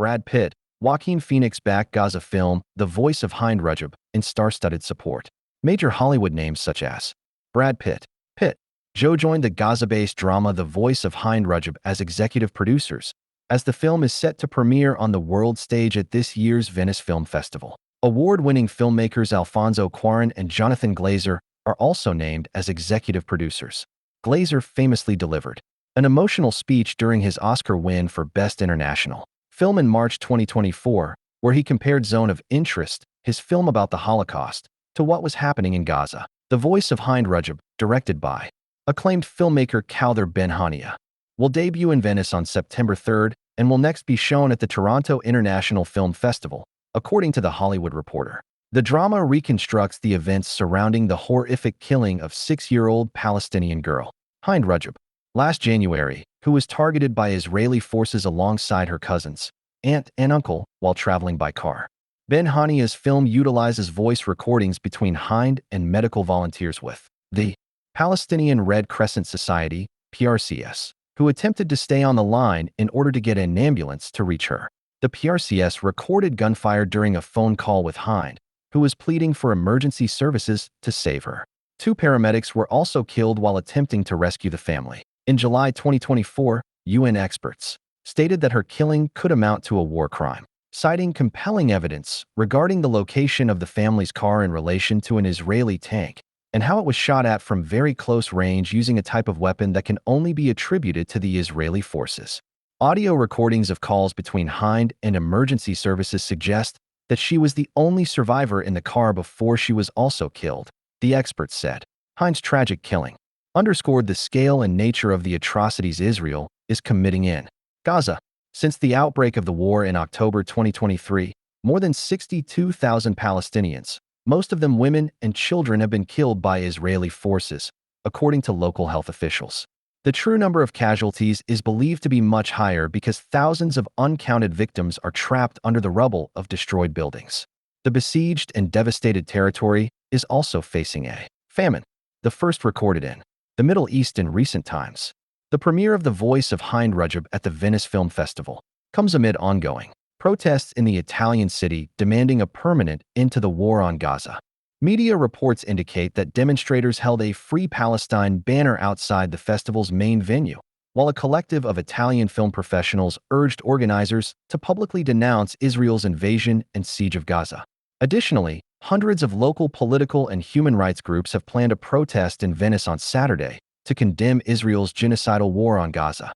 Brad Pitt, Joaquin Phoenix back Gaza film The Voice of Hind Rajab in star-studded support. Major Hollywood names such as Brad Pitt, Joe joined the Gaza-based drama The Voice of Hind Rajab as executive producers, as the film is set to premiere on the world stage at this year's Venice Film Festival. Award-winning filmmakers Alfonso Cuarón and Jonathan Glazer are also named as executive producers. Glazer famously delivered an emotional speech during his Oscar win for Best International Film in March 2024, where he compared Zone of Interest, his film about the Holocaust, to what was happening in Gaza. The Voice of Hind Rajab, directed by acclaimed filmmaker Kaouther Ben Hania, will debut in Venice on September 3rd and will next be shown at the Toronto International Film Festival, according to The Hollywood Reporter. The drama reconstructs the events surrounding the horrific killing of 6-year-old Palestinian girl, Hind Rajab, last January, who was targeted by Israeli forces alongside her cousins, aunt and uncle while traveling by car. Ben Hania's film utilizes voice recordings between Hind and medical volunteers with the Palestinian Red Crescent Society, PRCS, who attempted to stay on the line in order to get an ambulance to reach her. The PRCS recorded gunfire during a phone call with Hind, who was pleading for emergency services to save her. 2 paramedics were also killed while attempting to rescue the family. In July 2024, UN experts stated that her killing could amount to a war crime, citing compelling evidence regarding the location of the family's car in relation to an Israeli tank and how it was shot at from very close range using a type of weapon that can only be attributed to the Israeli forces. Audio recordings of calls between Hind and emergency services suggest that she was the only survivor in the car before she was also killed, the experts said. Hind's tragic killing underscored the scale and nature of the atrocities Israel is committing in Gaza. Since the outbreak of the war in October 2023, more than 62,000 Palestinians, most of them women and children, have been killed by Israeli forces, according to local health officials. The true number of casualties is believed to be much higher because thousands of uncounted victims are trapped under the rubble of destroyed buildings. The besieged and devastated territory is also facing a famine, the first recorded in the Middle East in recent times. The premiere of The Voice of Hind Rajab at the Venice Film Festival comes amid ongoing protests in the Italian city demanding a permanent end to the war on Gaza. Media reports indicate that demonstrators held a Free Palestine banner outside the festival's main venue, while a collective of Italian film professionals urged organizers to publicly denounce Israel's invasion and siege of Gaza. Additionally, hundreds of local political and human rights groups have planned a protest in Venice on Saturday to condemn Israel's genocidal war on Gaza.